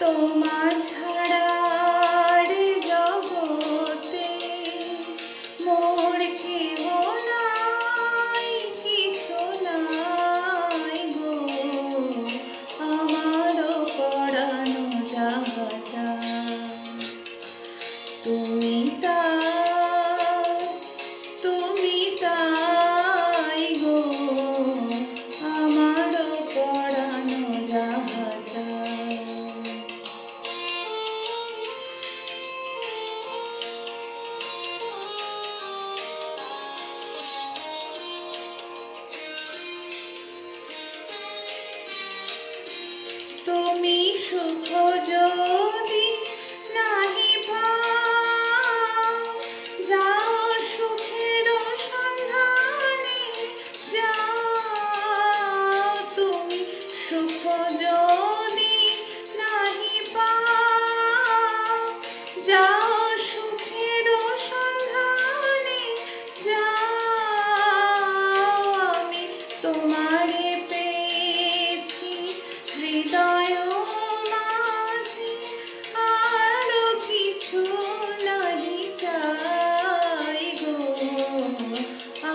তোমা ছাড়া রে জগতে মোর কেহ নাই, কিছু নাই গো। আমারও পরানো যাহা চায় তুমি তাই গো। আমারও পরানো যাহা চায়। তুমি সুখ যদি নাহি পাও, যাও সুখের সন্ধানে যাও। তুমি সুখ যদি নাহি পাও, যাও সুখের সন্ধানে যাও। আমি তোমারে পেয়েছি হৃদয় মাঝে, আরো কিছু নাহি চাই গো।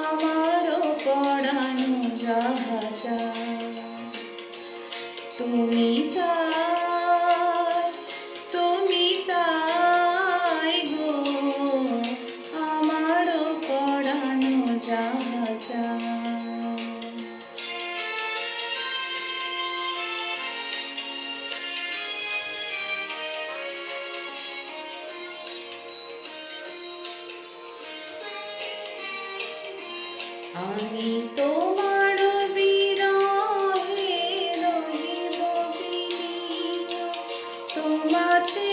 আমারও পরানো যাহা চায় তুমি তাই গো। আমারও পরানো যাহা চায়। আমি তোমার বিরহে রহিব বিলীন, তোমাতে